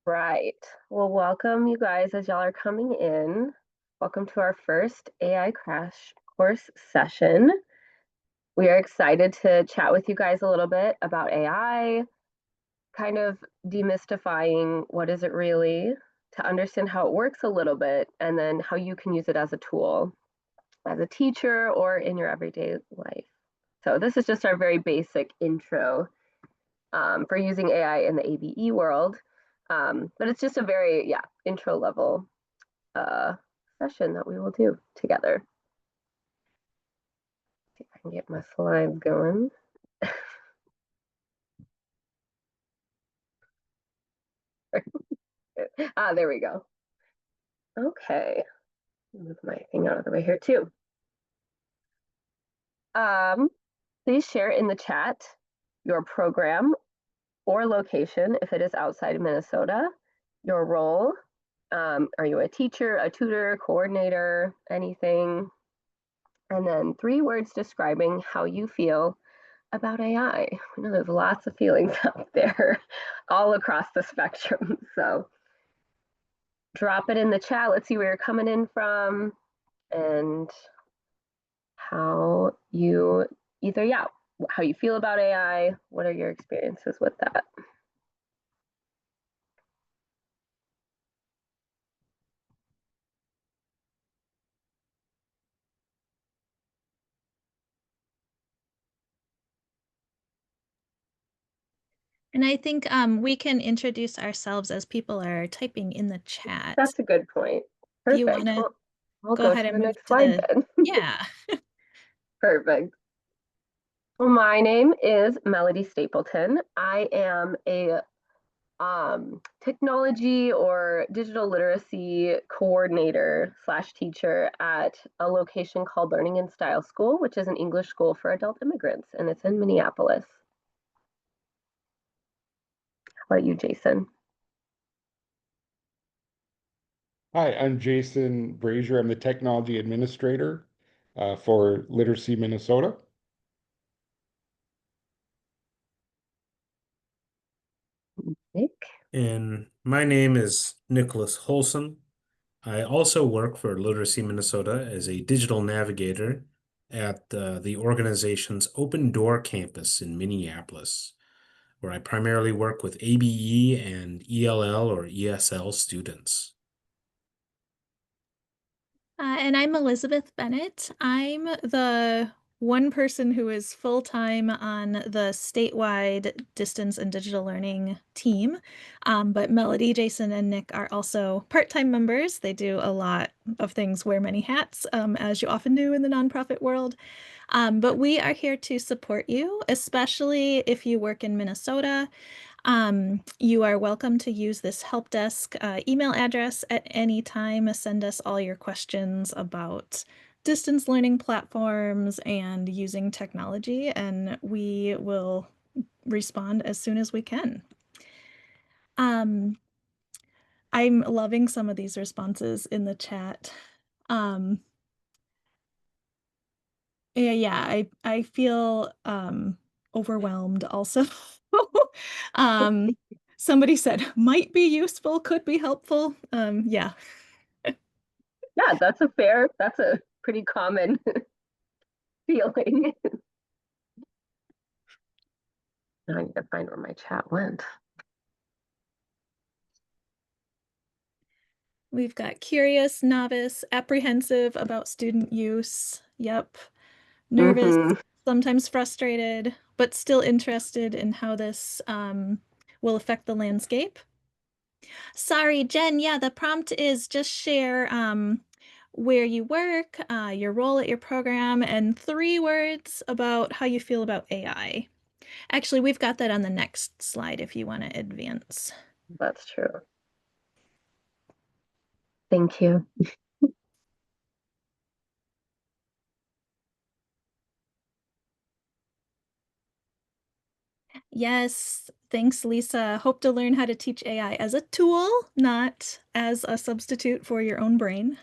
Right. Well, welcome you guys as y'all are coming in. Welcome to our first AI crash course session. We are excited to chat with you guys a little bit about AI, kind of demystifying what is it really, to understand how it works a little bit, and then how you can use it as a tool, as a teacher or in your everyday life. So this is just our very basic intro for using AI in the ABE world. But it's just a very, intro level uh, session that we will do together. See if I can get my slides going. There we go. Okay, move my thing out of the way here too. Please share in the chat your program or location if it is outside of Minnesota, your role. Are you a teacher, a tutor, coordinator, anything? And then 3 words describing how you feel about AI. I know there's lots of feelings out there all across the spectrum. So drop it in the chat. Let's see where you're coming in from and how you how you feel about AI. What are your experiences with that? And I think we can introduce ourselves as people are typing in the chat. That's a good point. If you Perfect. want to Well, we'll go go ahead to and the move next to slide the, then. yeah. Perfect. Well, my name is Melody Stapleton. I am a technology or digital literacy coordinator slash teacher at a location called Learning and Style School, which is an English school for adult immigrants, and it's in Minneapolis. How about you, Jason? Hi, I'm Jason Brazier. I'm the technology administrator for Literacy Minnesota. Nick? And my name is Nicholas Holson. I also work for Literacy Minnesota as a digital navigator at the organization's Open Door campus in Minneapolis, where I primarily work with ABE and ELL or ESL students. And I'm Elizabeth Bennett. I'm the one person who is full-time on the statewide distance and digital learning team. But Melody, Jason, and Nick are also part-time members. They do a lot of things, wear many hats, as you often do in the nonprofit world. But we are here to support you, especially if you work in Minnesota. You are welcome to use this help desk email address at any time. Send us all your questions about distance learning platforms and using technology, and we will respond as soon as we can. I'm loving some of these responses in the chat. I feel overwhelmed also. Somebody said might be useful, could be helpful. Yeah. Yeah, that's a pretty common feeling. Now I need to find where my chat went. We've got curious, novice, apprehensive about student use. Yep. Nervous, sometimes frustrated, but still interested in how this will affect the landscape. Sorry, Jen. Yeah, the prompt is just share where you work, your role at your program, and 3 words about how you feel about AI. Actually, we've got that on the next slide if you want to advance. That's true. Thank you. Yes, thanks, Lisa. Hope to learn how to teach AI as a tool, not as a substitute for your own brain.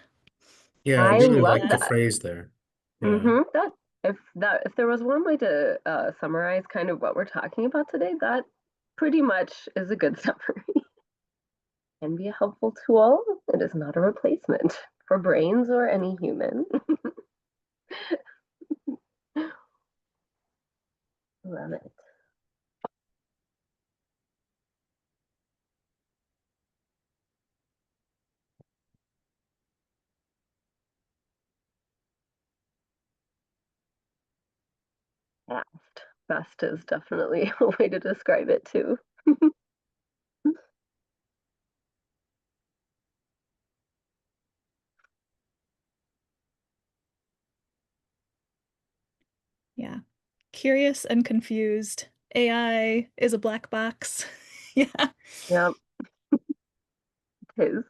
Yeah, I I really love like the that. phrase there. Yeah. Mm-hmm. If there was one way to summarize kind of what we're talking about today, that pretty much is a good summary. can be a helpful tool. It is not a replacement for brains or any human. Love it. Fast. Fast is definitely a way to describe it too. Yeah. Curious and confused. AI is a black box. Yeah. Yeah, it is.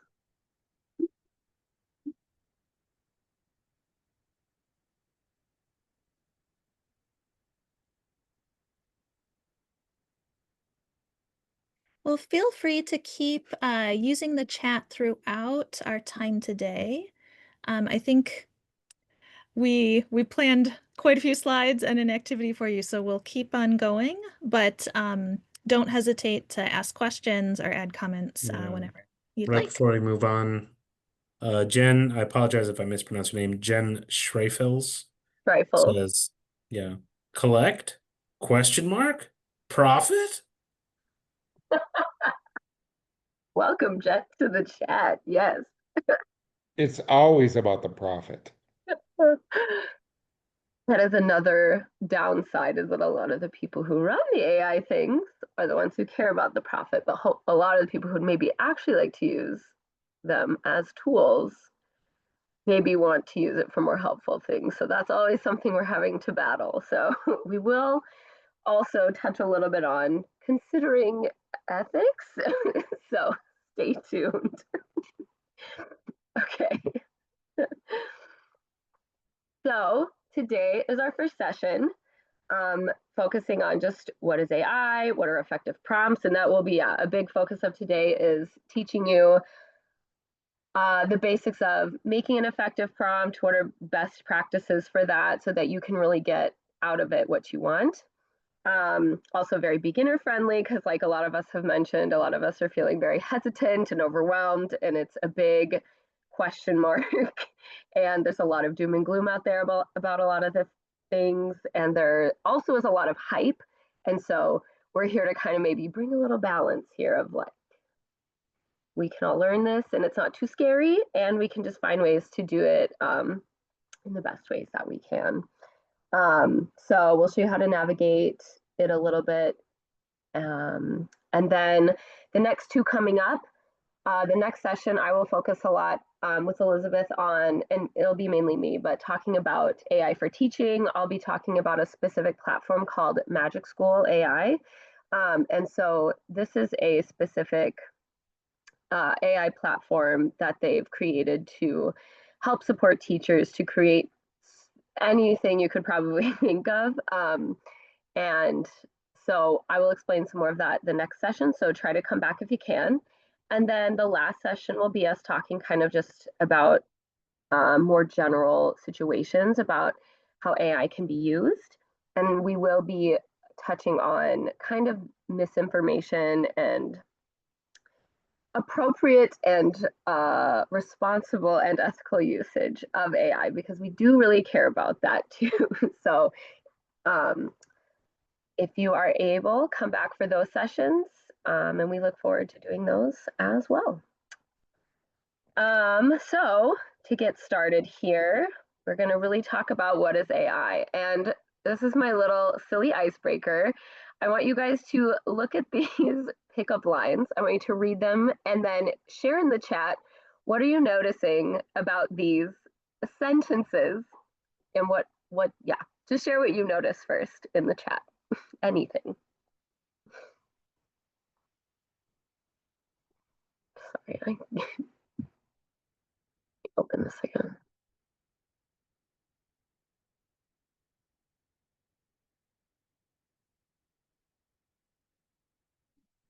Well, feel free to keep using the chat throughout our time today. I think we planned quite a few slides and an activity for you, so we'll keep on going, but don't hesitate to ask questions or add comments Yeah. whenever you'd Right like. before we move on, Jen, I apologize if I mispronounced your name. Jen Schreifels Rifles. says, yeah, collect? Question mark? Profit? Welcome, Jet, to the chat. Yes. It's always about the profit. That is another downside is that a lot of the people who run the AI things are the ones who care about the profit, but a lot of the people who maybe actually like to use them as tools maybe want to use it for more helpful things. So that's always something we're having to battle. So we will also touch a little bit on considering ethics. So stay tuned. Okay. So today is our first session, focusing on just what is AI, what are effective prompts, and that will be a big focus of today is teaching you the basics of making an effective prompt, what are best practices for that so that you can really get out of it what you want. Also very beginner friendly because like a lot of us have mentioned, a lot of us are feeling very hesitant and overwhelmed and it's a big question mark and there's a lot of doom and gloom out there about a lot of the things and there also is a lot of hype and so we're here to kind of maybe bring a little balance here of like we can all learn this and it's not too scary and we can just find ways to do it in the best ways that we can. So we'll show you how to navigate it a little bit. And then the next two coming up, the next session, I will focus a lot with Elizabeth on, and it'll be mainly me, but talking about AI for teaching. I'll be talking about a specific platform called Magic School AI. And so this is a specific AI platform that they've created to help support teachers to create anything you could probably think of. And so I will explain some more of that the next session. So try to come back if you can. And then the last session will be us talking kind of just about more general situations about how AI can be used. And we will be touching on kind of misinformation and appropriate and responsible and ethical usage of AI because we do really care about that too. So um, if you are able, come back for those sessions and we look forward to doing those as well. So to get started here, we're going to really talk about what is AI. And this is my little silly icebreaker. I want you guys to look at these pickup lines. I want you to read them and then share in the chat. What are you noticing about these sentences and yeah, just share what you notice first in the chat. Anything. Sorry, I open this again.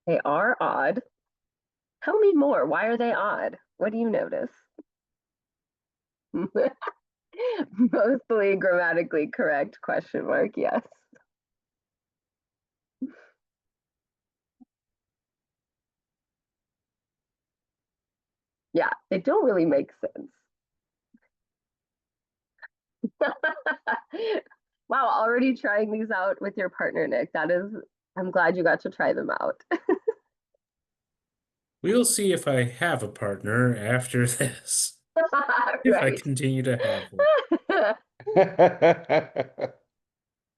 They are odd. Tell me more. Why are they odd? What do you notice? Mostly grammatically correct, question mark, yes. Yeah, they don't really make sense. Wow, already trying these out with your partner, Nick. I'm glad you got to try them out. We'll see if I have a partner after this, if I Right. continue to have one.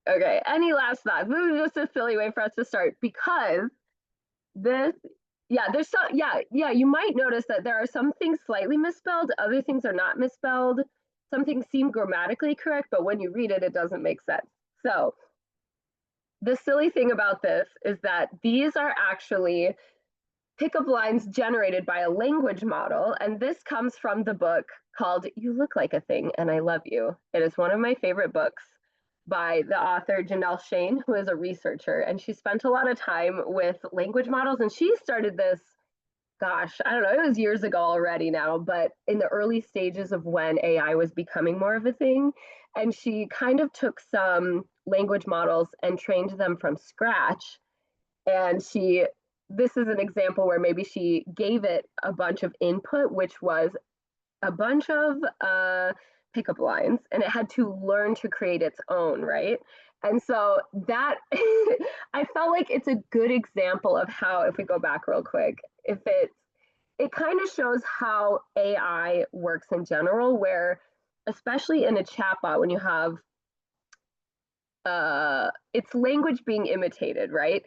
Okay, any last thoughts? This is just a silly way for us to start because this, yeah, you might notice that there are some things slightly misspelled, other things are not misspelled. Some things seem grammatically correct, but when you read it, it doesn't make sense. So the silly thing about this is that these are actually pickup lines generated by a language model. And this comes from the book called You Look Like a Thing and I Love You. It is one of my favorite books by the author Janelle Shane, who is a researcher. And she spent a lot of time with language models. And she started this, gosh, I don't know, it was years ago already now, but in the early stages of when AI was becoming more of a thing. And she kind of took some language models and trained them from scratch, and this is an example where maybe she gave it a bunch of input, which was a bunch of pickup lines, and it had to learn to create its own, right? And so that I felt like it's a good example of how, if we go back real quick, if it kind of shows how AI works in general, where especially in a chatbot, when you have it's language being imitated, right?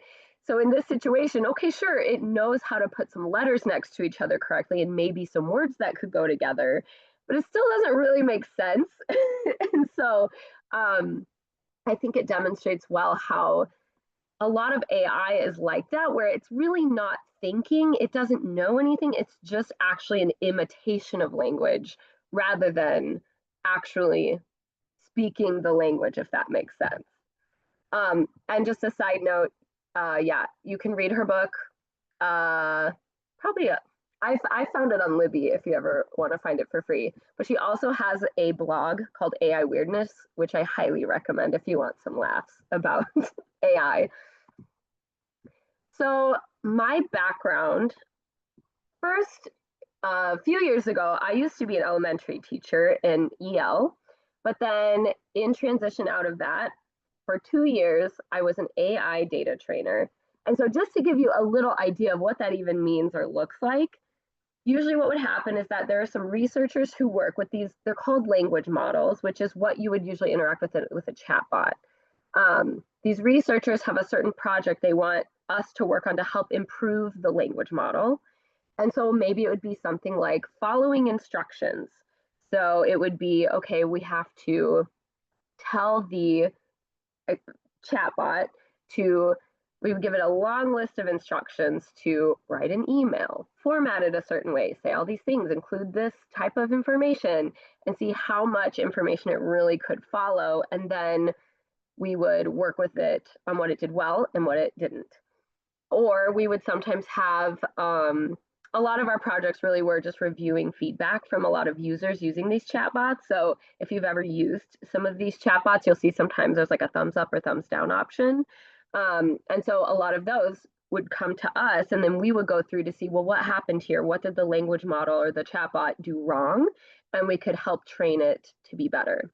So in this situation, okay, sure, it knows how to put some letters next to each other correctly and maybe some words that could go together, but it still doesn't really make sense. And so I think it demonstrates well how a lot of AI is like that, where it's really not thinking, it doesn't know anything, it's just actually an imitation of language rather than actually speaking the language, if that makes sense. And just a side note, yeah, you can read her book. Probably I found it on Libby if you ever want to find it for free. But she also has a blog called AI Weirdness, which I highly recommend if you want some laughs about AI. So my background, first, a few years ago, I used to be an elementary teacher in EL, but then in transition out of that, for 2 years, I was an AI data trainer. And so, just to give you a little idea of what that even means or looks like, usually what would happen is that there are some researchers who work with these, they're called language models, which is what you would usually interact with a chatbot. These researchers have a certain project they want us to work on to help improve the language model. And so maybe it would be something like following instructions. So it would be, okay, we have to tell the chatbot to, we would give it a long list of instructions to write an email, format it a certain way, say all these things, include this type of information, and see how much information it really could follow. And then we would work with it on what it did well and what it didn't. Or we would sometimes have a lot of our projects really were just reviewing feedback from a lot of users using these chatbots. So if you've ever used some of these chatbots, you'll see sometimes there's like a thumbs up or thumbs down option. And so a lot of those would come to us, and then we would go through to see, well, what happened here? What did the language model or the chatbot do wrong? And we could help train it to be better.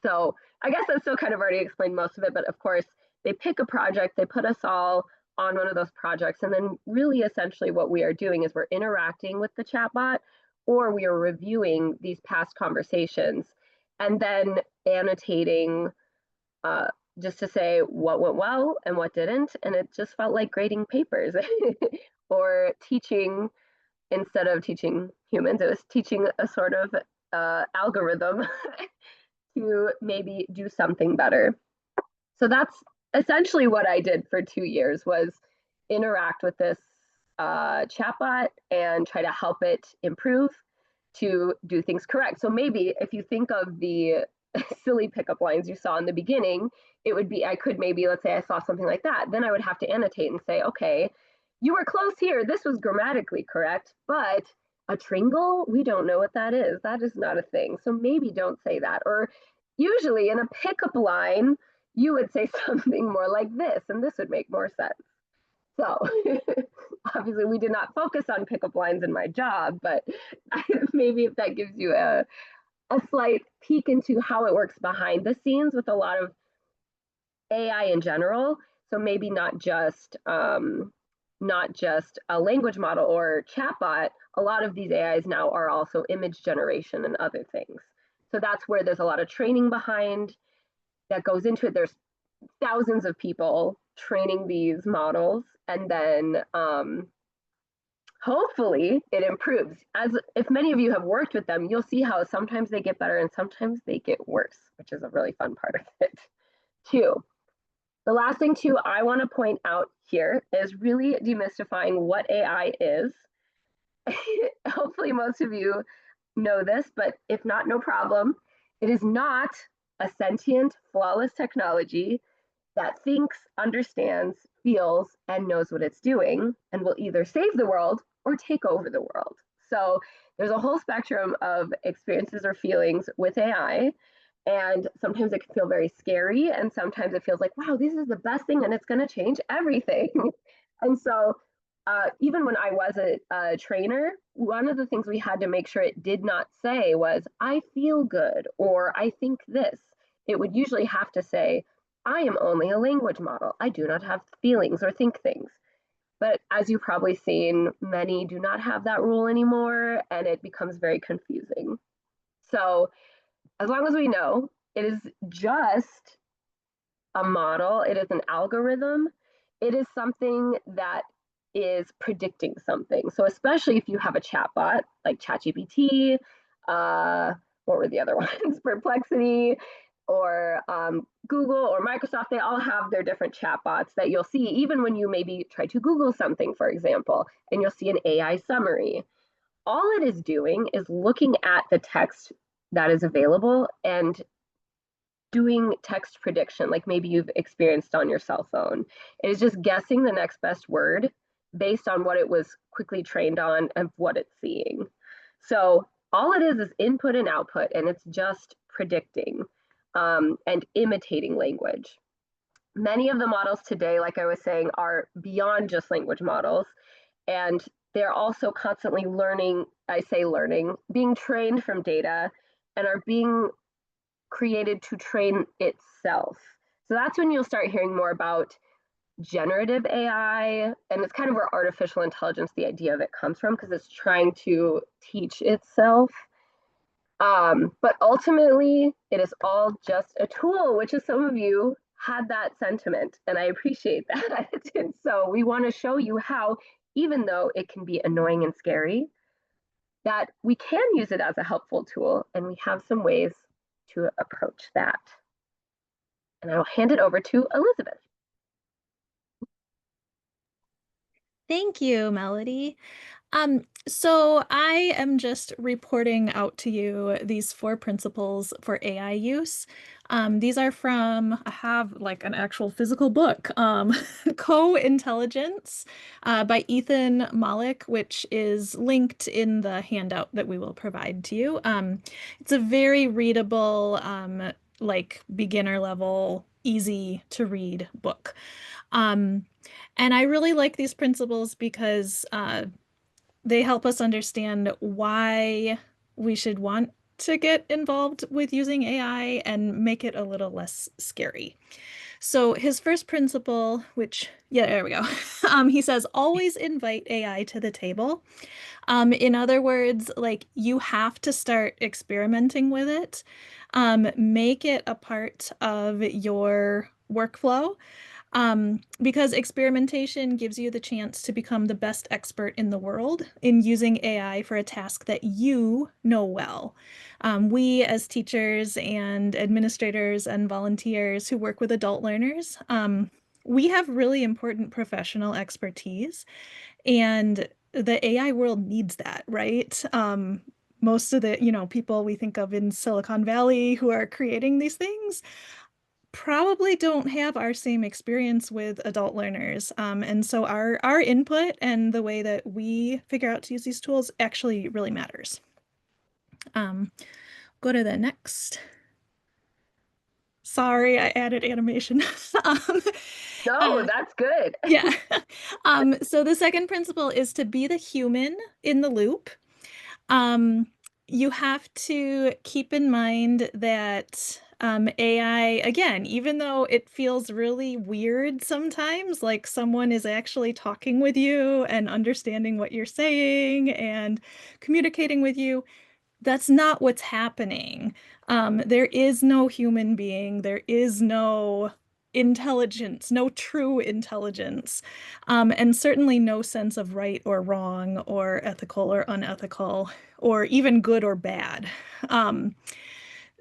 So I guess I still kind of already explained most of it, but of course, they pick a project, they put us all on one of those projects. And then really essentially what we are doing is we're interacting with the chatbot, or we are reviewing these past conversations and then annotating just to say what went well and what didn't. And it just felt like grading papers or teaching, instead of teaching humans, it was teaching a sort of algorithm to maybe do something better. So that's essentially what I did for 2 years, was interact with this chatbot and try to help it improve to do things correct. So maybe if you think of the silly pickup lines you saw in the beginning, it would be, I could maybe, let's say I saw something like that, then I would have to annotate and say, okay, you were close here. This was grammatically correct, but a tringle, we don't know what that is. That is not a thing. So maybe don't say that. Or usually in a pickup line, you would say something more like this, and this would make more sense. So obviously we did not focus on pickup lines in my job, but maybe if that gives you a slight peek into how it works behind the scenes with a lot of AI in general. So maybe not just a language model or chatbot. A lot of these AIs now are also image generation and other things. So that's where there's a lot of training behind that goes into it. There's thousands of people training these models, and then hopefully it improves. As if many of you have worked with them, you'll see how sometimes they get better and sometimes they get worse, which is a really fun part of it too. The last thing too I want to point out here is really demystifying what AI is. Hopefully most of you know this, but if not, no problem. It is not a sentient, flawless technology that thinks, understands, feels, and knows what it's doing and will either save the world or take over the world. So there's a whole spectrum of experiences or feelings with AI. And sometimes it can feel very scary, and sometimes it feels like, wow, this is the best thing and it's going to change everything. And so, even when I was a trainer, one of the things we had to make sure it did not say was, I feel good or I think this. It would usually have to say, I am only a language model. I do not have feelings or think things. But as you've probably seen, many do not have that rule anymore, and it becomes very confusing. So, as long as we know it is just a model, it is an algorithm, it is something that is predicting something. So, especially if you have a chatbot like ChatGPT, uh, what were the other ones? Perplexity, or Google or Microsoft, they all have their different chatbots that you'll see even when you maybe try to Google something, for example, and you'll see an AI summary. All it is doing is looking at the text that is available and doing text prediction, like maybe you've experienced on your cell phone. It is just guessing the next best word based on what it was quickly trained on and what it's seeing. So all it is input and output, and it's just predicting and imitating language. Many of the models today, like I was saying, are beyond just language models, and they're also constantly learning. I say learning, being trained from data, and are being created to train itself. So that's when you'll start hearing more about generative AI, and it's kind of where artificial intelligence, the idea of it comes from, because it's trying to teach itself. But ultimately, it is all just a tool, which is some of you had that sentiment, and I appreciate that. And so we want to show you how, even though it can be annoying and scary, that we can use it as a helpful tool, and we have some ways to approach that. And I'll hand it over to Elizabeth. Thank you, Melody. So I am just reporting out to you these 4 principles for AI use. These are from, I have like an actual physical book, Co-Intelligence by Ethan Malik, which is linked in the handout that we will provide to you. It's a very readable, like beginner level, easy to read book. And I really like these principles because they help us understand why we should want to get involved with using AI and make it a little less scary. So his first principle, which, yeah, there we go. He says, always invite AI to the table. In other words, like you have to start experimenting with it. Make it a part of your workflow. Because experimentation gives you the chance to become the best expert in the world in using AI for a task that you know well. We, as teachers and administrators and volunteers who work with adult learners, we have really important professional expertise, and the AI world needs that, right? Most of the, people we think of in Silicon Valley who are creating these things probably don't have our same experience with adult learners. And so our input and the way that we figure out to use these tools actually really matters. Go to the next. Sorry, I added animation. Um, No, that's good. yeah. So the second principle is to be the human in the loop. You have to keep in mind that AI, again, even though it feels really weird sometimes, like someone is actually talking with you and understanding what you're saying and communicating with you, that's not what's happening. There is no human being, there is no intelligence, no true intelligence, and certainly no sense of right or wrong or ethical or unethical or even good or bad. Um,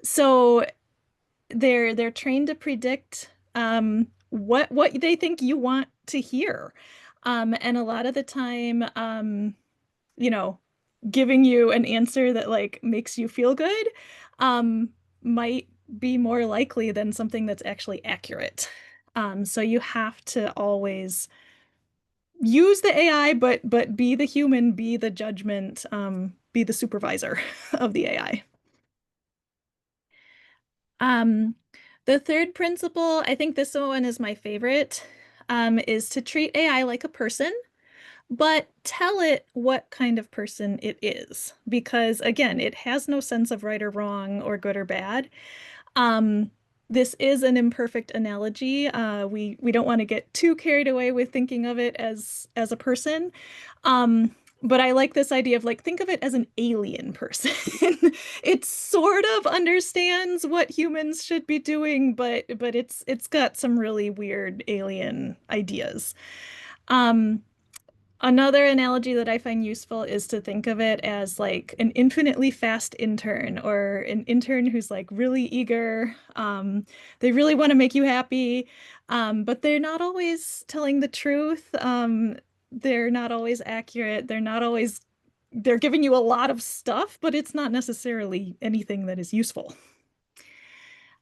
so they're trained to predict what they think you want to hear. And a lot of the time, you know, giving you an answer that like makes you feel good, um, might be more likely than something that's actually accurate. So you have to always use the AI, but be the human, be the judgment, be the supervisor of the AI. Um, the third principle, I think this one is my favorite, is to treat AI like a person, but tell it what kind of person it is. Because again, it has no sense of right or wrong or good or bad. Um, this is an imperfect analogy. We don't want to get too carried away with thinking of it as a person. But I like this idea of like think of it as an alien person. It sort of understands what humans should be doing, but it's got some really weird alien ideas. Um, Another analogy that I find useful is to think of it as like an infinitely fast intern or an intern who's like really eager. They really want to make you happy, but they're not always telling the truth. They're not always accurate. They're giving you a lot of stuff, but it's not necessarily anything that is useful.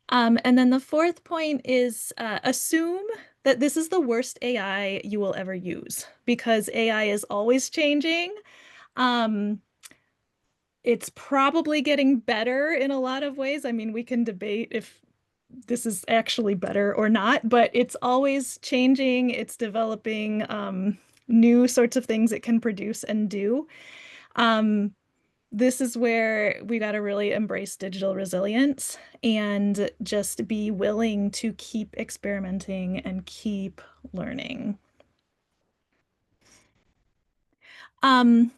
And then the fourth point is assume that this is the worst AI you will ever use because AI is always changing. Um, it's probably getting better in a lot of ways. I mean, we can debate if this is actually better or not, but it's always changing. It's developing new sorts of things it can produce and do. Um, this is where we got to really embrace digital resilience and just be willing to keep experimenting and keep learning. Um,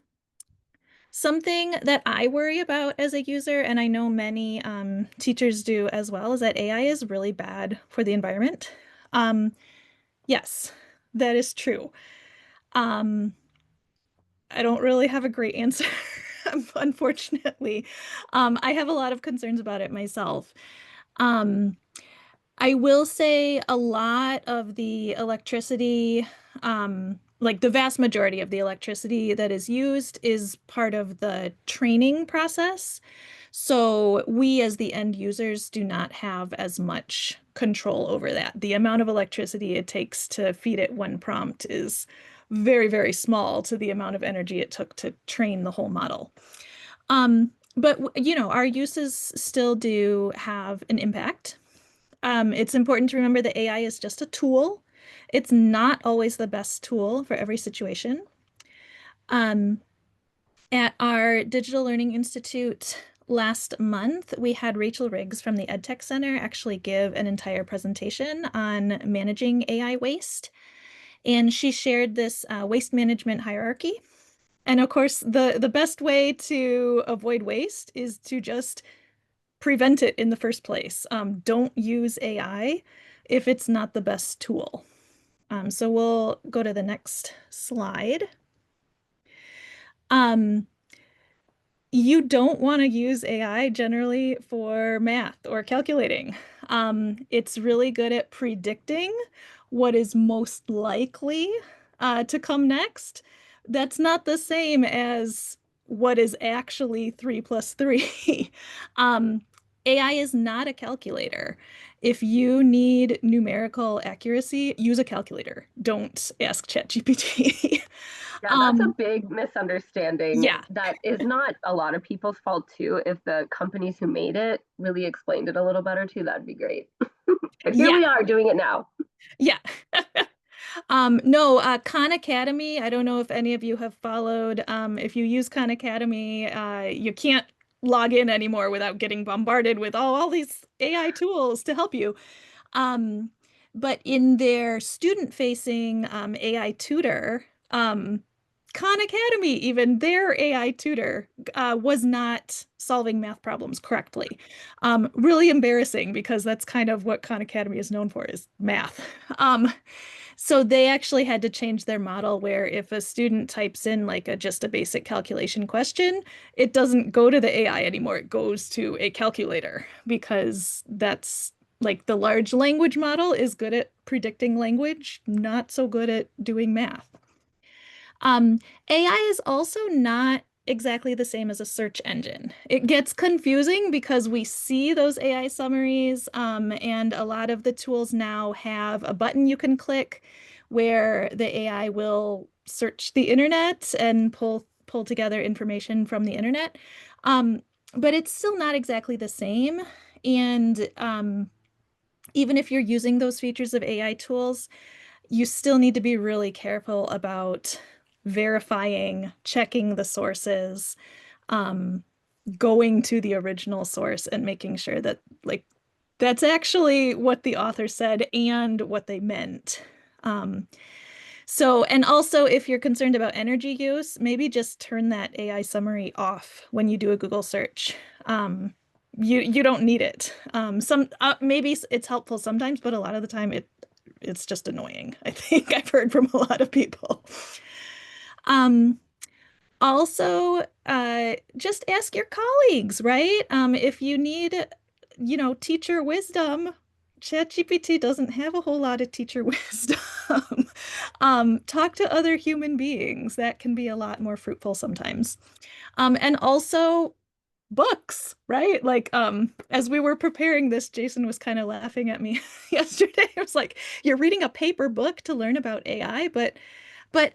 Something that I worry about as a user, and I know many teachers do as well, is that AI is really bad for the environment. Um, yes, that is true. Um, I don't really have a great answer, unfortunately. I have a lot of concerns about it myself. Um, I will say a lot of the electricity, like the vast majority of the electricity that is used is part of the training process. So we as the end users do not have as much control over that. The amount of electricity it takes to feed it one prompt is very, very small to the amount of energy it took to train the whole model. But you know, our uses still do have an impact. It's important to remember that AI is just a tool. It's not always the best tool for every situation. Um, at our Digital Learning Institute last month, we had Rachel Riggs from the EdTech Center actually give an entire presentation on managing AI waste. And she shared this waste management hierarchy. And of course, the best way to avoid waste is to just prevent it in the first place. Don't use AI if it's not the best tool. So we'll go to the next slide. Um, you don't want to use AI generally for math or calculating. It's really good at predicting what is most likely to come next. That's not the same as what is actually 3 plus 3. um, AI is not a calculator. If you need numerical accuracy, use a calculator. Don't ask ChatGPT. Yeah, that's a big misunderstanding Yeah. that is not a lot of people's fault too. If the companies who made it really explained it a little better too, that'd be great. But here Yeah, we are doing it now. yeah. No, Khan Academy, I don't know if any of you have followed. If you use Khan Academy, you can't log in anymore without getting bombarded with all these AI tools to help you. Um, but in their student-facing AI tutor, Khan Academy, even their AI tutor, was not solving math problems correctly. Really embarrassing because that's kind of what Khan Academy is known for is math. So they actually had to change their model where if a student types in like just a basic calculation question, it doesn't go to the AI anymore. It goes to a calculator because that's like the large language model is good at predicting language, not so good at doing math. AI is also not exactly the same as a search engine. It gets confusing because we see those AI summaries, and a lot of the tools now have a button you can click where the AI will search the internet and pull together information from the internet. Um, but it's still not exactly the same. And even if you're using those features of AI tools, you still need to be really careful about verifying, checking the sources, um, going to the original source and making sure that like that's actually what the author said and what they meant. Um, and also if you're concerned about energy use, maybe just turn that AI summary off when you do a Google search. You don't need it. Maybe it's helpful sometimes, but a lot of the time it's just annoying. I think I've heard from a lot of people. Um, just ask your colleagues, right? If you need, teacher wisdom, ChatGPT doesn't have a whole lot of teacher wisdom. Talk to other human beings. That can be a lot more fruitful sometimes. And also books, right? Like, as we were preparing this, Jason was kind of laughing at me yesterday. It was like, you're reading a paper book to learn about AI, but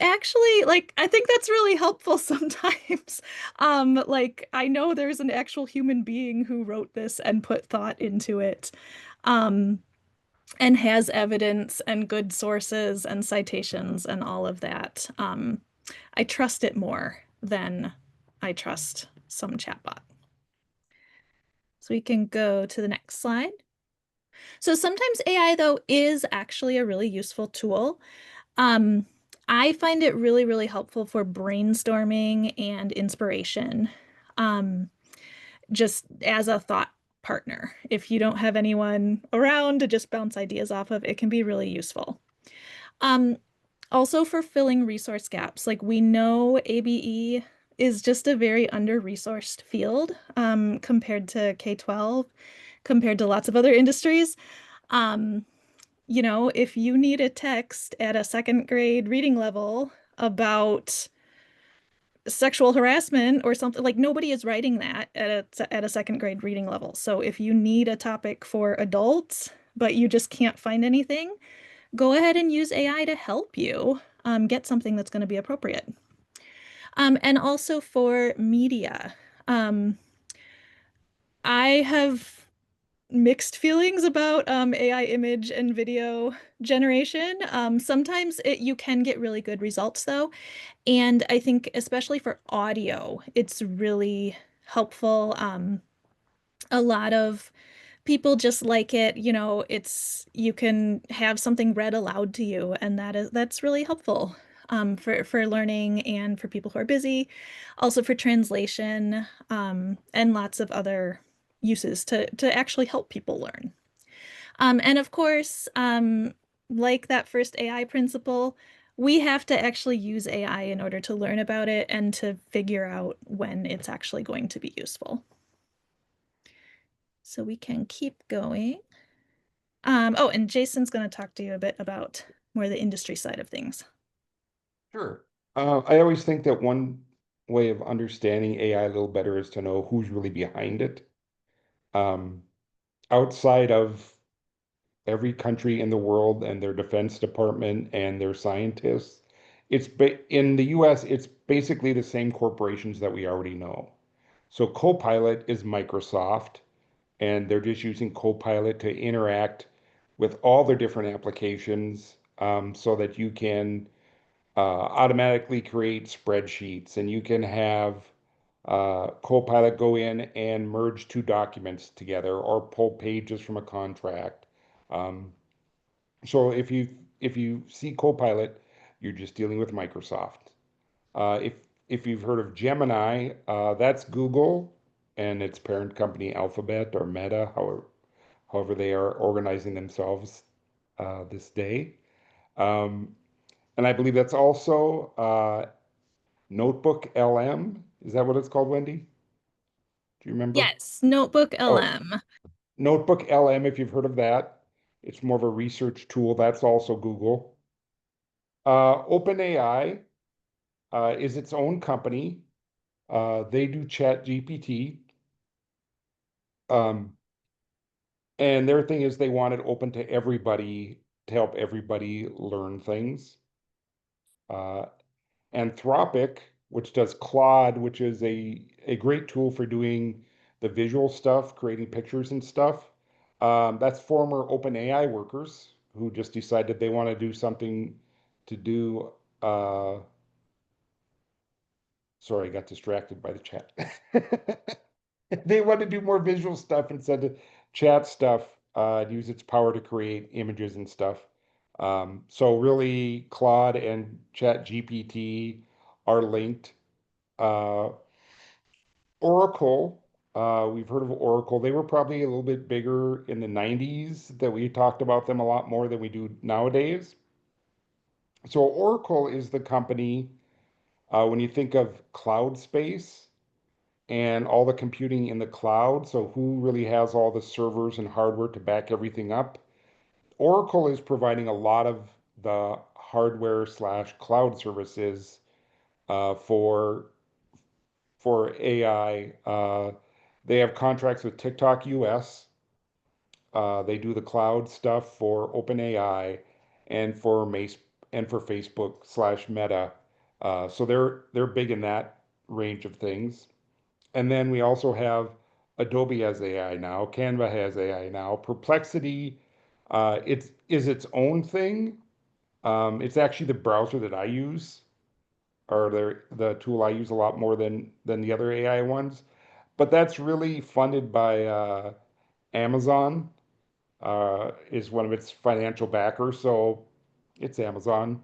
actually, like, I think that's really helpful sometimes. Like, I know there's an actual human being who wrote this and put thought into it, um, and has evidence and good sources and citations and all of that. I trust it more than I trust some chatbot. So we can go to the next slide. So sometimes AI, though, is actually a really useful tool. Um, I find it really, really helpful for brainstorming and inspiration, um, just as a thought partner. If you don't have anyone around to just bounce ideas off of, it can be really useful. Um, Also for filling resource gaps, like we know ABE is just a very under-resourced field compared to K-12, compared to lots of other industries. Um, if you need a text at a second grade reading level about sexual harassment or something, like nobody is writing that at a second grade reading level. So if you need a topic for adults, but you just can't find anything, go ahead and use AI to help you get something that's going to be appropriate. And also for media. I have mixed feelings about AI image and video generation. Sometimes you can get really good results though. And I think especially for audio, it's really helpful. A lot of people just like it, you can have something read aloud to you, and that's really helpful for learning and for people who are busy, also for translation, and lots of other uses to actually help people learn. And of course, like that first AI principle, we have to actually use AI in order to learn about it and to figure out when it's actually going to be useful. So we can keep going. Oh, and Jason's going to talk to you a bit about more the industry side of things. Sure. I always think that one way of understanding AI a little better is to know who's really behind it. Um, Outside of every country in the world and their defense department and their scientists, in the US, it's basically the same corporations that we already know. So Copilot is Microsoft, and they're just using Copilot to interact. with all their different applications, so that you can automatically create spreadsheets, and you can have Copilot go in and merge two documents together or pull pages from a contract. Um, so if you see Copilot, you're just dealing with Microsoft. If you've heard of Gemini, that's Google and its parent company Alphabet or Meta, however they are organizing themselves this day. Um, and I believe that's also Notebook LM. Is that what it's called, Wendy? Do you remember? Yes, Notebook Oh, LM. Notebook LM, if you've heard of that. It's more of a research tool. That's also Google. OpenAI is its own company. They do Chat GPT. Um, and their thing is they want it open to everybody to help everybody learn things. Uh, Anthropic, which does Claude, which is a great tool for doing the visual stuff, creating pictures and stuff. That's former OpenAI workers who just decided they want to do something to do. Sorry, I got distracted by the chat. They want to do more visual stuff instead of chat stuff, use its power to create images and stuff. So really, Claude and Chat GPT are linked. Uh, Oracle, we've heard of Oracle. They were probably a little bit bigger in the 90s, that we talked about them a lot more than we do nowadays. So Oracle is the company, when you think of cloud space and all the computing in the cloud, so who really has all the servers and hardware to back everything up? Oracle is providing a lot of the hardware slash cloud services for AI. They have contracts with TikTok US. They do the cloud stuff for OpenAI and for Mace and for Facebook slash Meta. So they're big in that range of things. And then we also have Adobe has AI now, Canva has AI now, Perplexity, it's is its own thing. It's actually the browser that I use, or the tool I use a lot more than the other AI ones. But that's really funded by Amazon, is one of its financial backers. So it's Amazon.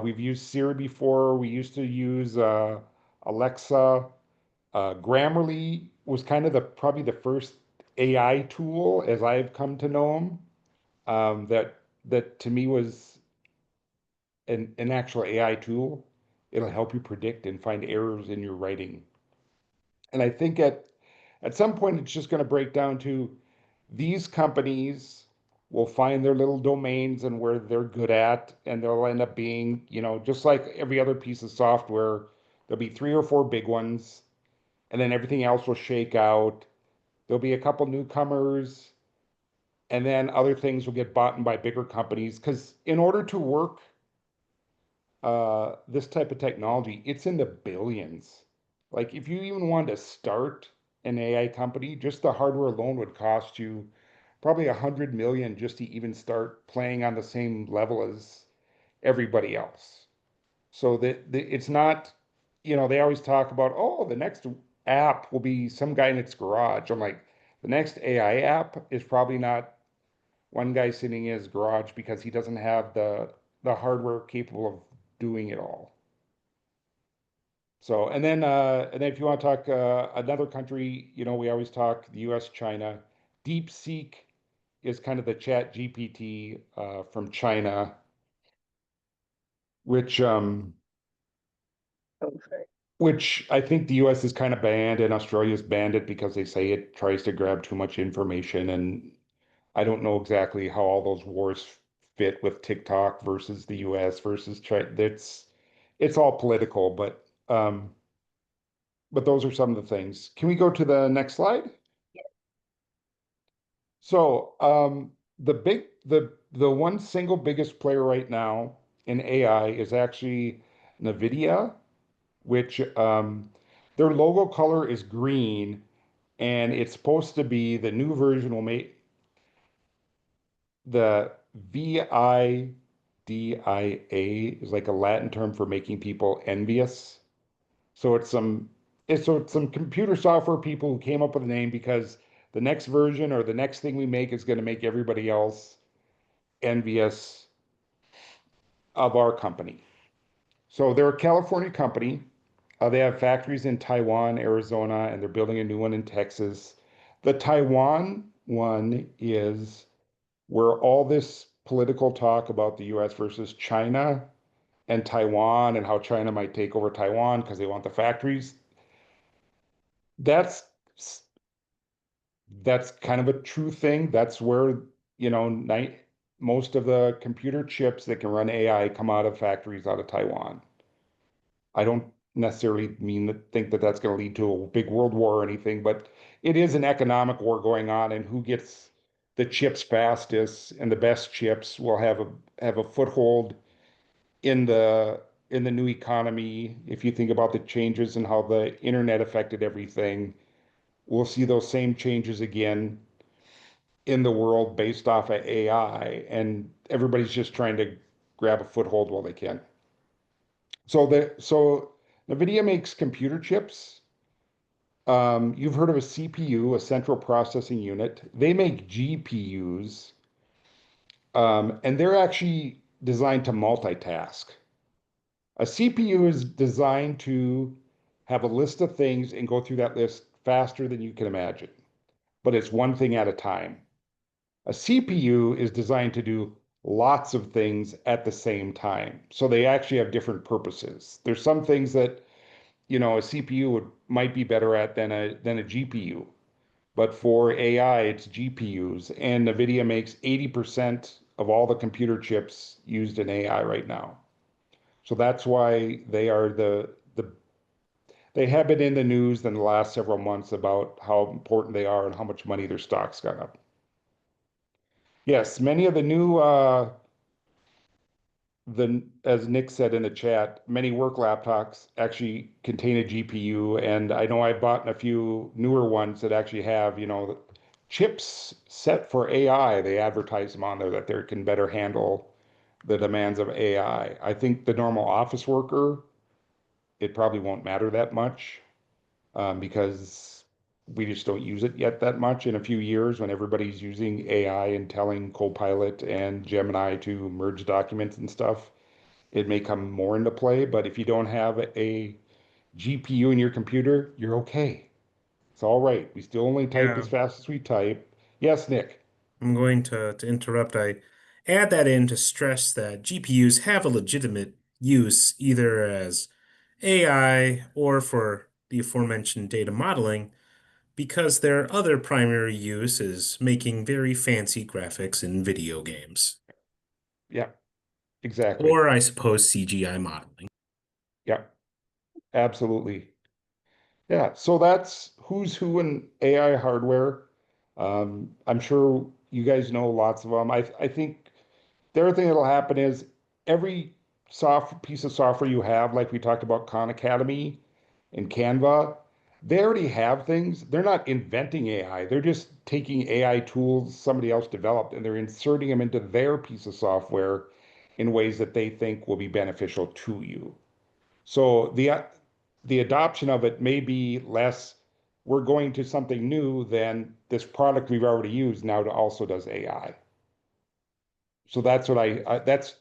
We've used Siri before. We used to use Alexa. Grammarly was kind of probably the first AI tool, as I've come to know them, that to me was an actual AI tool. It'll help you predict and find errors in your writing. And I think at some point it's just going to break down to these companies will find their little domains and where they're good at, and they'll end up being, just like every other piece of software, there'll be three or four big ones, and then everything else will shake out. There'll be a couple newcomers, and then other things will get bought by bigger companies. Because in order to work this type of technology, it's in the billions. Like if you even wanted to start an AI company, just the hardware alone would cost you probably 100 million just to even start playing on the same level as everybody else. So that it's not, they always talk about, oh, the next app will be some guy in its garage. I'm like, the next AI app is probably not one guy sitting in his garage, because he doesn't have the hardware capable of doing it all. So, and then if you want to talk another country, we always talk the US, China. DeepSeek is kind of the Chat GPT from China, which Oh, sorry. which I think the US is kind of banned and Australia's banned it because they say it tries to grab too much information. And I don't know exactly how all those wars fit with TikTok versus the US versus China. It's all political, but those are some of the things. Can we go to the next slide? So the one single biggest player right now in AI is actually NVIDIA, which their logo color is green, and it's supposed to be the new version will make the VIDIA is like a Latin term for making people envious. So it's some computer software people who came up with a name because the next version or the next thing we make is going to make everybody else envious of our company. So they're a California company. They have factories in Taiwan, Arizona, and they're building a new one in Texas. The Taiwan one is where all this political talk about the US versus China and Taiwan and how China might take over Taiwan because they want the factories. That's that's kind of a true thing. That's where, you know, most of the computer chips that can run AI come out of factories out of Taiwan. I don't necessarily think that that's going to lead to a big world war or anything, but it is an economic war going on, and who gets the chips fastest and the best chips will have a foothold in the new economy. If you think about the changes and how the internet affected everything, we'll see those same changes again in the world based off of AI, and everybody's just trying to grab a foothold while they can. So NVIDIA makes computer chips. You've heard of a CPU, a central processing unit. They make GPUs, and they're actually designed to multitask. A CPU is designed to have a list of things and go through that list faster than you can imagine, but it's one thing at a time. A CPU is designed to do lots of things at the same time. So they actually have different purposes. There's some things that, you know, a CPU might be better at than a GPU. But for AI, it's GPUs. And NVIDIA makes 80% of all the computer chips used in AI right now. So that's why they are they have been in the news in the last several months about how important they are and how much money their stocks got up. Yes, many of the new as Nick said in the chat, many work laptops actually contain a GPU, and I know I've bought a few newer ones that actually have, you know, chips set for AI. They advertise them on there that they can better handle the demands of AI. I think the normal office worker, it probably won't matter that much because we just don't use it yet that much. In a few years, when everybody's using AI and telling Copilot and Gemini to merge documents and stuff, it may come more into play. But if you don't have a GPU in your computer, you're okay. It's all right. We still only type Yeah, as fast as we type. Yes, Nick. I'm going to interrupt. I add that in to stress that GPUs have a legitimate use either as AI or for the aforementioned data modeling, because their other primary use is making very fancy graphics in video games, Yeah, exactly. or I suppose CGI modeling. Yeah, absolutely. Yeah, so that's who's who in AI hardware. I'm sure you guys know lots of them. I think the other thing that'll happen is every soft piece of software you have, like we talked about Khan Academy and Canva, they already have things. They're not inventing AI. They're just taking AI tools somebody else developed and they're inserting them into their piece of software in ways that they think will be beneficial to you. So the adoption of it may be less, we're going to something new than this product we've already used now also does AI. So that's what that's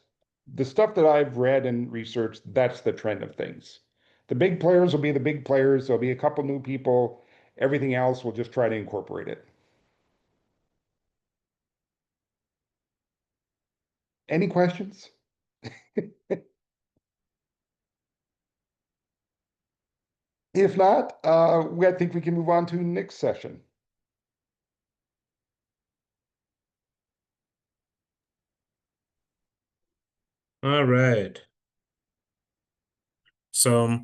the stuff that I've read and researched. That's the trend of things. The big players will be the big players. There'll be a couple new people. Everything else will just try to incorporate it. Any questions? If not, I think we can move on to next session. All right. So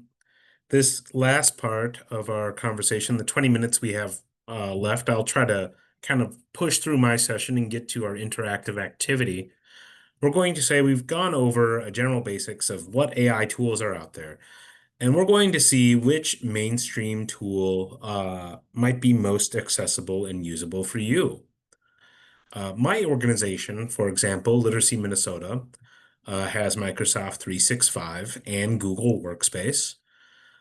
this last part of our conversation, the 20 minutes we have left, I'll try to kind of push through my session and get to our interactive activity. We're going to say we've gone over a general basics of what AI tools are out there, and we're going to see which mainstream tool might be most accessible and usable for you. My organization, for example, Literacy Minnesota, has Microsoft 365 and Google Workspace.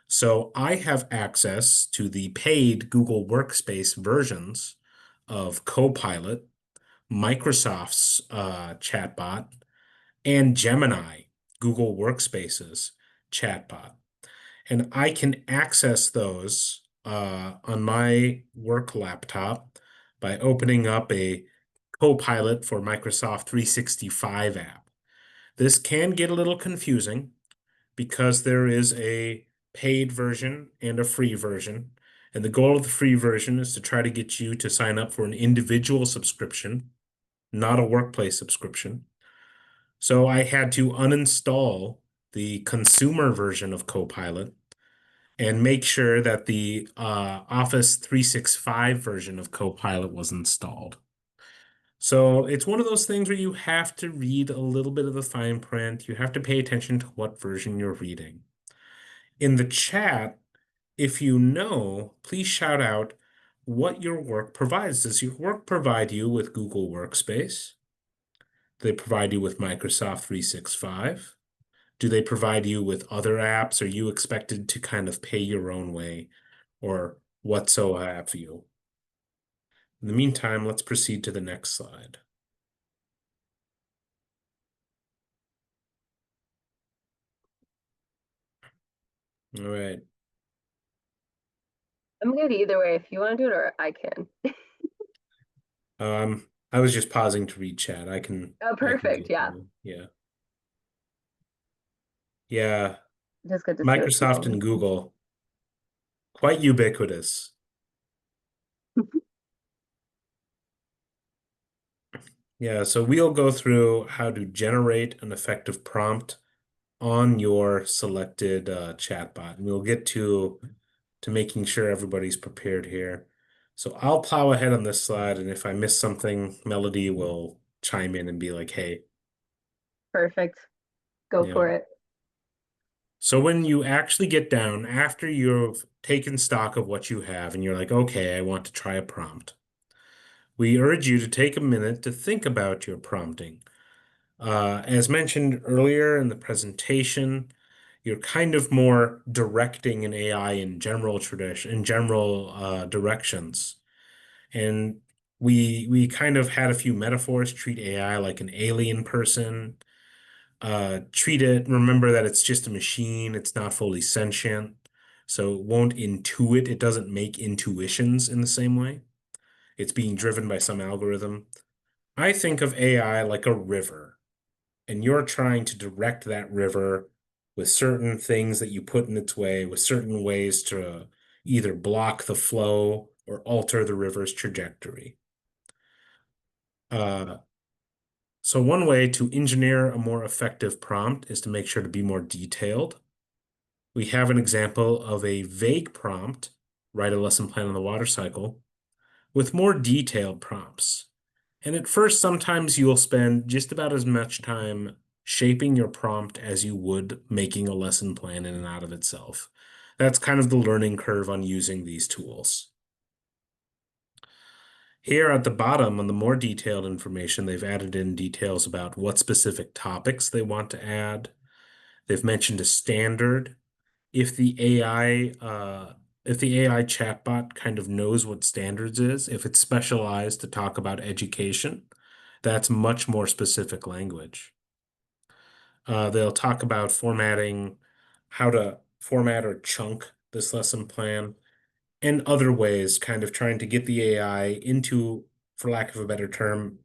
So I have access to the paid Google Workspace versions of Copilot, Microsoft's chatbot, and Gemini, Google Workspace's chatbot. And I can access those on my work laptop by opening up a Copilot for Microsoft 365 app. This can get a little confusing because there is a paid version and a free version. And the goal of the free version is to try to get you to sign up for an individual subscription, not a workplace subscription. So I had to uninstall the consumer version of Copilot and make sure that the Office 365 version of Copilot was installed. So it's one of those things where you have to read a little bit of the fine print. You have to pay attention to what version you're reading. In the chat, if you know, please shout out what your work provides. Does your work provide you with Google Workspace? Do they provide you with Microsoft 365? Do they provide you with other apps? Are you expected to kind of pay your own way or whatsoever you? In the meantime, let's proceed to the next slide. All right. I'm good either way. If you want to do it, or I can. I was just pausing to read chat. I can Perfect. go Yeah. through. Yeah. Yeah. Just good to see what Microsoft people. and Google, quite ubiquitous. Yeah, so we'll go through how to generate an effective prompt on your selected chatbot, and we'll get to making sure everybody's prepared here. So I'll plow ahead on this slide, and if I miss something, Melody will chime in and be like, "Hey." Perfect. Go Yeah. for it. So when you actually get down after you've taken stock of what you have, and you're like, "Okay, I want to try a prompt," we urge you to take a minute to think about your prompting. As mentioned earlier in the presentation, you're kind of more directing an AI in general directions. And we kind of had a few metaphors, treat AI like an alien person, remember that it's just a machine, it's not fully sentient, so it won't intuit, it doesn't make intuitions in the same way. It's being driven by some algorithm. I think of AI like a river, and you're trying to direct that river with certain things that you put in its way, with certain ways to either block the flow or alter the river's trajectory. So one way to engineer a more effective prompt is to make sure to be more detailed. We have an example of a vague prompt, write a lesson plan on the water cycle, with more detailed prompts. And at first, sometimes you will spend just about as much time shaping your prompt as you would making a lesson plan in and out of itself. That's kind of the learning curve on using these tools. Here at the bottom, on the more detailed information, they've added in details about what specific topics they want to add. They've mentioned a standard. If the AI chatbot kind of knows what standards is, if it's specialized to talk about education, that's much more specific language. They'll talk about formatting, how to format or chunk this lesson plan, and other ways, kind of trying to get the AI into, for lack of a better term,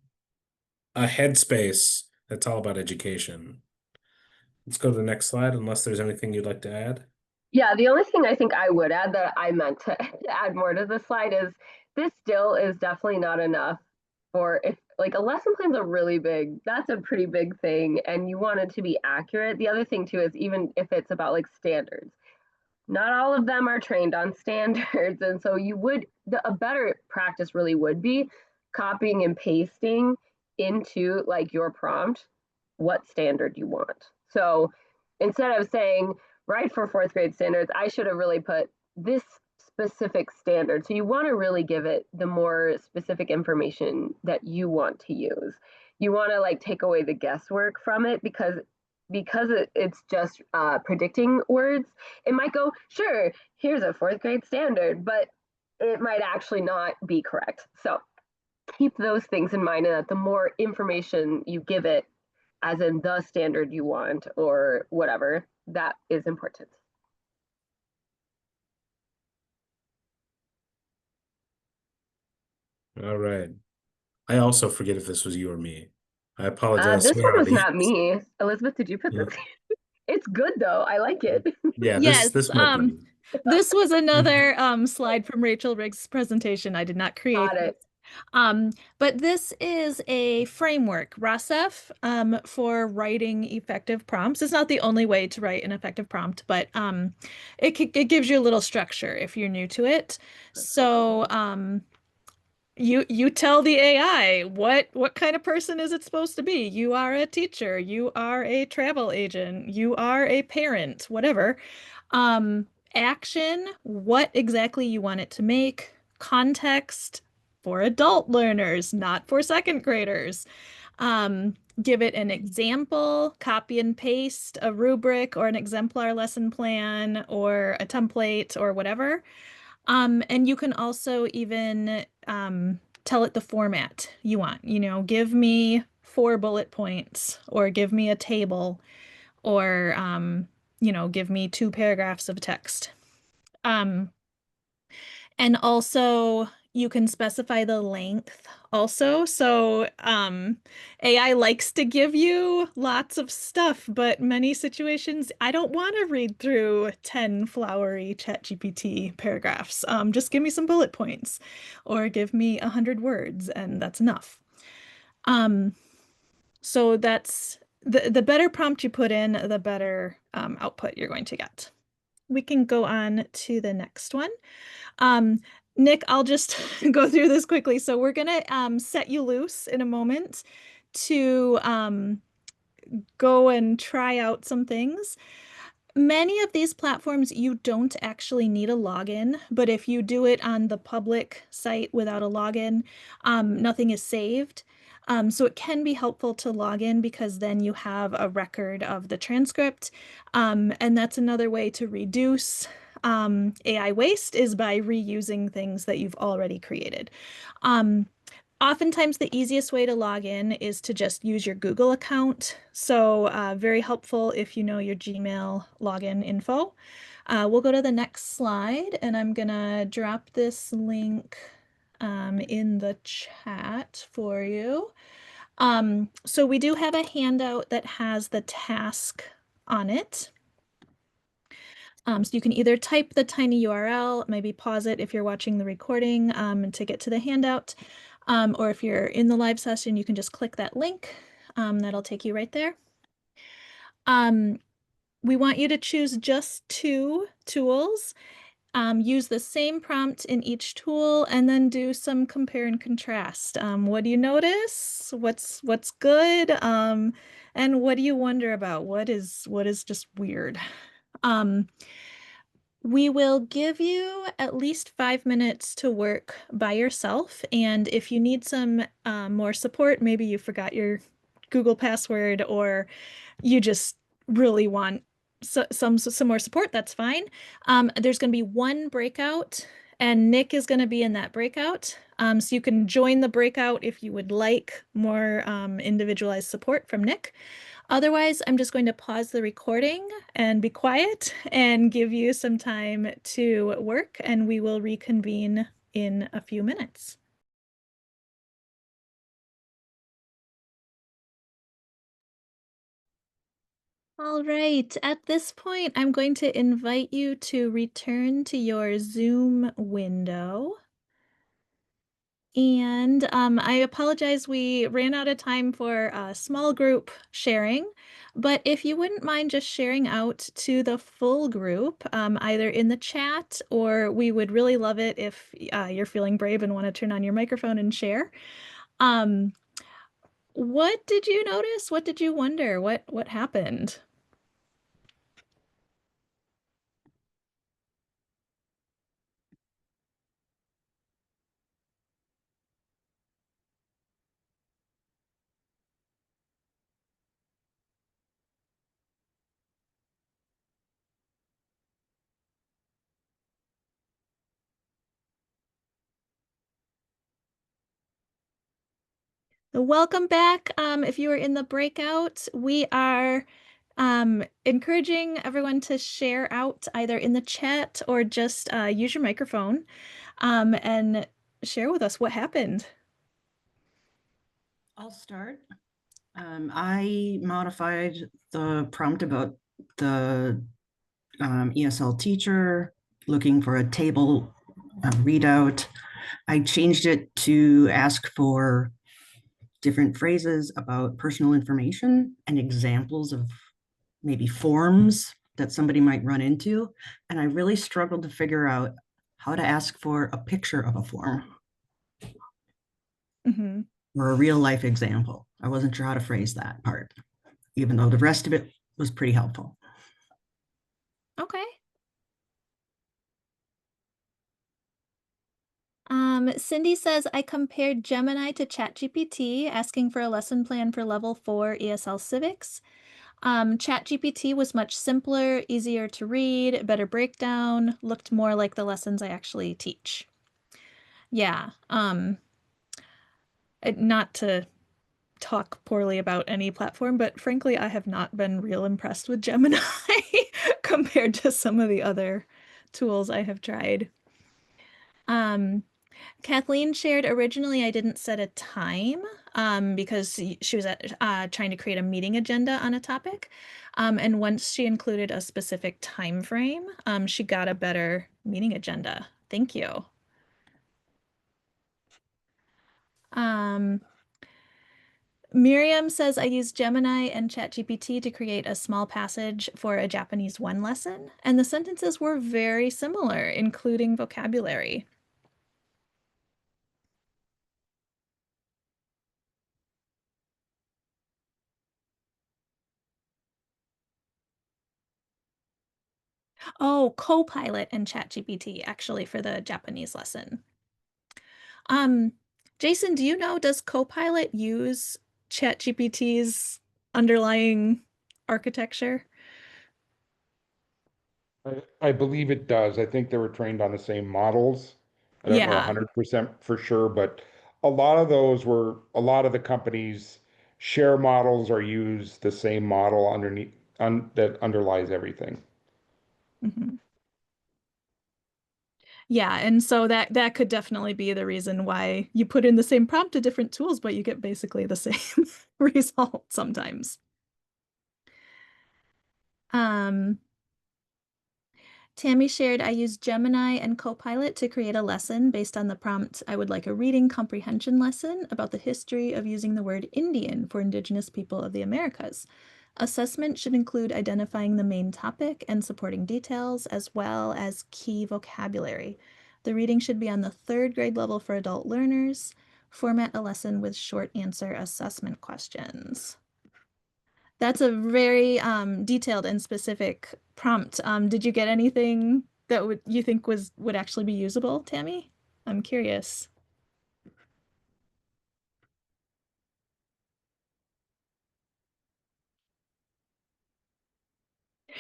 a headspace that's all about education. Let's go to the next slide, unless there's anything you'd like to add. Yeah, the only thing I think I would add that I meant to add more to the slide is this still is definitely not enough for if like a lesson plan's a really big, that's a pretty big thing, and you want it to be accurate. The other thing too is even if it's about like standards, not all of them are trained on standards. And so a better practice really would be copying and pasting into like your prompt what standard you want. So instead of saying, write for fourth grade standards, I should have really put this specific standard. So you want to really give it the more specific information that you want to use. You want to like take away the guesswork from it because it's just predicting words. It might go, sure, here's a fourth grade standard, but it might actually not be correct. So keep those things in mind, and that the more information you give it, as in the standard you want or whatever, that is important. All right. I also forget if this was you or me. I apologize. This Where one are was these? not me. Elizabeth, did you put this? It's good though. I like it. Yeah, Yes, this might be me. this was another slide from Rachel Riggs' presentation. I did not create Got this. it. But this is a framework, RASEF, for writing effective prompts. It's not the only way to write an effective prompt, but it gives you a little structure if you're new to it. So you tell the AI what kind of person is it supposed to be? You are a teacher, you are a travel agent, you are a parent, whatever. Um, Action, what exactly you want it to make, context for adult learners, not for second graders. Give it an example, copy and paste a rubric or an exemplar lesson plan or a template or whatever. And you can also even tell it the format you want. You know, give me 4 bullet points or give me a table or give me 2 paragraphs of text. Um, and also you can specify the length also. So AI likes to give you lots of stuff, but many situations I don't want to read through 10 flowery ChatGPT paragraphs. Just give me some bullet points or give me 100 words and that's enough. So that's the better prompt you put in, the better output you're going to get. We can go on to the next one. Um, Nick, I'll just go through this quickly. So we're gonna set you loose in a moment to go and try out some things. Many of these platforms, you don't actually need a login, but if you do it on the public site without a login, nothing is saved. So it can be helpful to log in because then you have a record of the transcript. And that's another way to reduce AI waste is by reusing things that you've already created. Oftentimes, the easiest way to log in is to just use your Google account. So very helpful if you know your Gmail login info. We'll go to the next slide, and I'm gonna drop this link in the chat for you. So we do have a handout that has the task on it. So you can either type the tiny URL, maybe pause it if you're watching the recording to get to the handout, or if you're in the live session, you can just click that link. That'll take you right there. We want you to choose just 2 tools. Use the same prompt in each tool and then do some compare and contrast. What do you notice? What's good? And what do you wonder about? What is just weird? We will give you at least 5 minutes to work by yourself. And if you need some more support, maybe you forgot your Google password or you just really want some more support, that's fine. There's going to be one breakout and Nick is going to be in that breakout. So you can join the breakout if you would like more individualized support from Nick. Otherwise, I'm just going to pause the recording and be quiet and give you some time to work, and we will reconvene in a few minutes. All right, at this point, I'm going to invite you to return to your Zoom window. And I apologize, we ran out of time for a small group sharing, but if you wouldn't mind just sharing out to the full group, either in the chat or we would really love it if you're feeling brave and want to turn on your microphone and share. What did you notice? What did you wonder? What happened? Welcome back. If you are in the breakout, we are encouraging everyone to share out either in the chat or just use your microphone and share with us what happened. I'll start. I modified the prompt about the ESL teacher looking for a table readout. I changed it to ask for different phrases about personal information and examples of maybe forms that somebody might run into. And I really struggled to figure out how to ask for a picture of a form Mm-hmm. or a real life example. I wasn't sure how to phrase that part, even though the rest of it was pretty helpful. Okay. Cindy says, I compared Gemini to ChatGPT, asking for a lesson plan for level 4 ESL Civics. ChatGPT was much simpler, easier to read, better breakdown, looked more like the lessons I actually teach. Yeah. Not to talk poorly about any platform, but frankly, I have not been real impressed with Gemini compared to some of the other tools I have tried. Kathleen shared originally I didn't set a time because she was trying to create a meeting agenda on a topic. And once she included a specific time frame, she got a better meeting agenda. Thank you. Miriam says I used Gemini and ChatGPT to create a small passage for a Japanese 1 lesson, and the sentences were very similar, including vocabulary. Oh, Copilot and ChatGPT actually for the Japanese lesson. Jason, do you know, does Copilot use ChatGPT's underlying architecture? I believe it does. I think they were trained on the same models. I don't know Yeah. 100% for sure, but a lot of the companies share models or use the same model underneath that underlies everything. Mhm. Yeah, and so that could definitely be the reason why you put in the same prompt to different tools, but you get basically the same result sometimes. Tammy shared I used Gemini and Copilot to create a lesson based on the prompt I would like a reading comprehension lesson about the history of using the word Indian for Indigenous people of the Americas. Assessment should include identifying the main topic and supporting details, as well as key vocabulary. The reading should be on the 3rd grade level for adult learners. Format a lesson with short answer assessment questions. That's a very detailed and specific prompt. Did you get anything that you think would actually be usable, Tammy? I'm curious.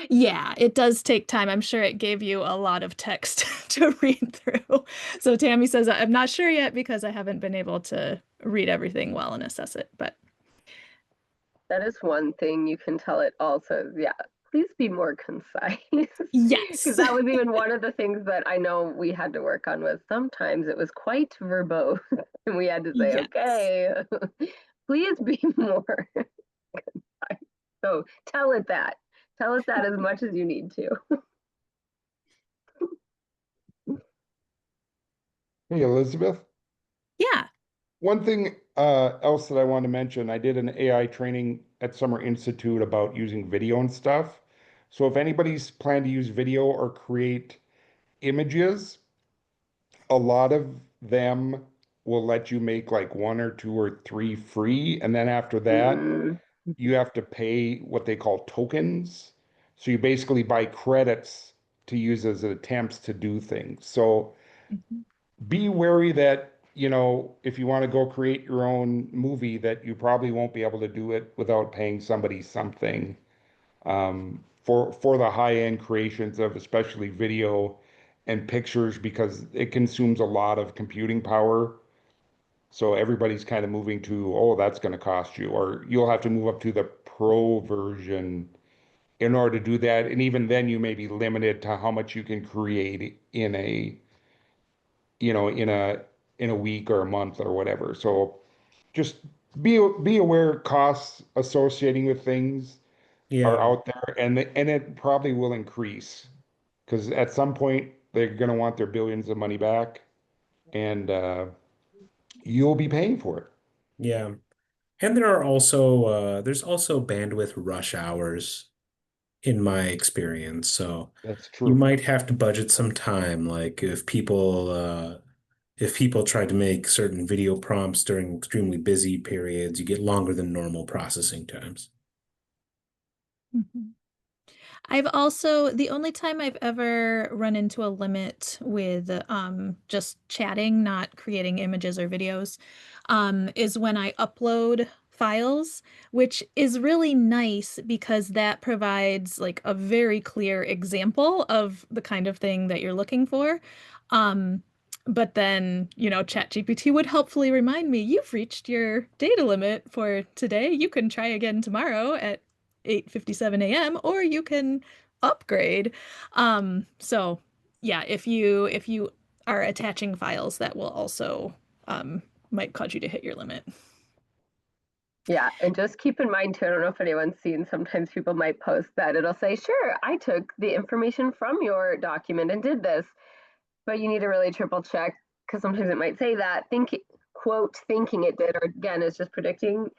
Yeah, it does take time. I'm sure it gave you a lot of text to read through. So Tammy says, I'm not sure yet because I haven't been able to read everything well and assess it, but That is one thing you can tell it also. Yeah, please be more concise. yes. Because that was even one of the things that I know we had to work on was sometimes it was quite verbose and we had to say, Yes. okay, please be more concise. So tell it that. Tell it that as much as you need to. Hey, Elizabeth. Yeah. One thing else that I want to mention, I did an AI training at Summer Institute about using video and stuff. So if anybody's planned to use video or create images, a lot of them will let you make like 1 or 2 or 3 free. And then after that, Mm, you have to pay what they call tokens. So you basically buy credits to use as attempts to do things. So Mhm. be wary that, if you want to go create your own movie, that you probably won't be able to do it without paying somebody something for the high-end creations of especially video and pictures because it consumes a lot of computing power. So everybody's kind of moving to, oh, that's going to cost you, or you'll have to move up to the pro version in order to do that. And even then you may be limited to how much you can create in a, you know, in a week or a month or whatever. So just be aware costs associating with things are Yeah. out there, and it probably will increase because at some point they're going to want their billions of money back, and you'll be paying for it. Yeah. And there are also there's also bandwidth rush hours in my experience. So That's you true. might have to budget some time, like if people try to make certain video prompts during extremely busy periods, you get longer than normal processing times. Mhm. I've also, the only time I've ever run into a limit with just chatting, not creating images or videos, is when I upload files, which is really nice because that provides like a very clear example of the kind of thing that you're looking for. Um, but then, ChatGPT would helpfully remind me, you've reached your data limit for today. You can try again tomorrow at 8:57 a.m. or you can upgrade. So yeah, if you are attaching files, that will also might cause you to hit your limit. Yeah, and just keep in mind too, I don't know if anyone's seen, sometimes people might post that it'll say, sure, I took the information from your document and did this, but you need to really triple check because sometimes it might say that, quote, thinking it did, or again, it's just predicting.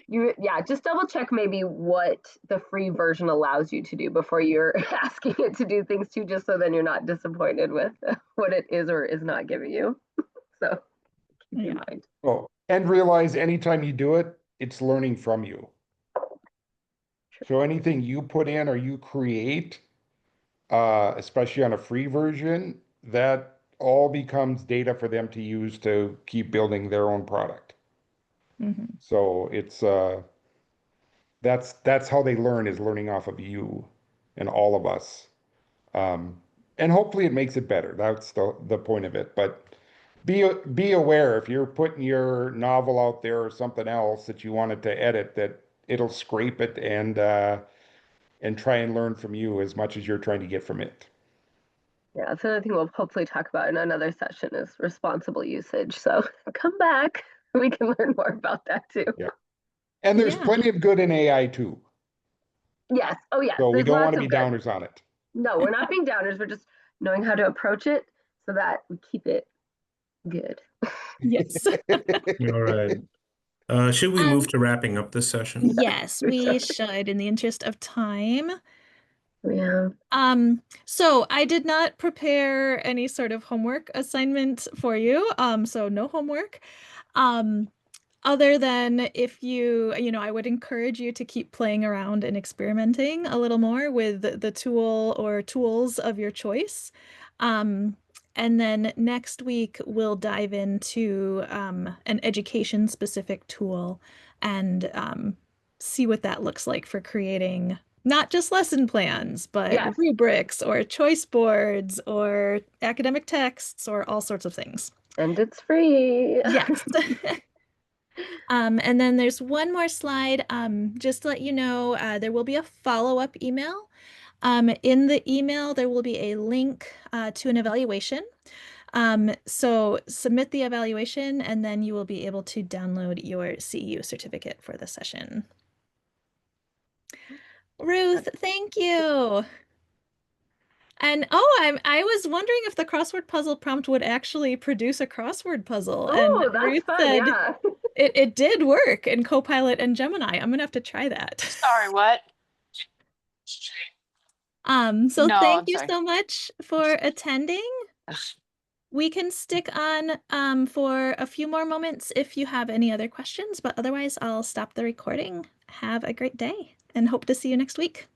Yeah, just double check maybe what the free version allows you to do before you're asking it to do things too, just so then you're not disappointed with what it is or is not giving you. So keep in Yeah. mind. Oh, and realize anytime you do it, it's learning from you. So anything you put in or you create, especially on a free version, that all becomes data for them to use to keep building their own product. Mhm. So it's that's how they learn, is learning off of you and all of us. Um, and hopefully it makes it better. That's the point of it. But be aware if you're putting your novel out there or something else that you wanted to edit, that it'll scrape it and try and learn from you as much as you're trying to get from it. Yeah, that's another thing we'll hopefully talk about in another session is responsible usage. So come back. We can learn more about that too. Yeah. And there's Yeah. plenty of good in AI too. Yes. Oh, yes. So we There's don't want lots to of be good. downers on it. No, we're not being downers. We're just knowing how to approach it so that we keep it good. Yes. All right. Should we move Um, to wrapping up this session? yes, we should in the interest of time. Yeah. So I did not prepare any sort of homework assignment for you. So no homework. Um, Other than if I would encourage you to keep playing around and experimenting a little more with the tool or tools of your choice. Um, and then next week, we'll dive into an education specific tool and see what that looks like for creating not just lesson plans, but Yes. rubrics or choice boards or academic texts or all sorts of things. And it's free. Yes. And then there's one more slide. Just to let you know, there will be a follow-up email. In the email, there will be a link to an evaluation. So submit the evaluation, and then you will be able to download your CEU certificate for the session. Ruth, thank you. And I was wondering if the crossword puzzle prompt would actually produce a crossword puzzle. And Oh, that's Ruth fun. said Yeah. it did work in Copilot and Gemini. I'm gonna have to try that. Sorry, what? So No, thank I'm you sorry. so much for attending. We can stick on for a few more moments if you have any other questions, but otherwise I'll stop the recording. Have a great day and hope to see you next week.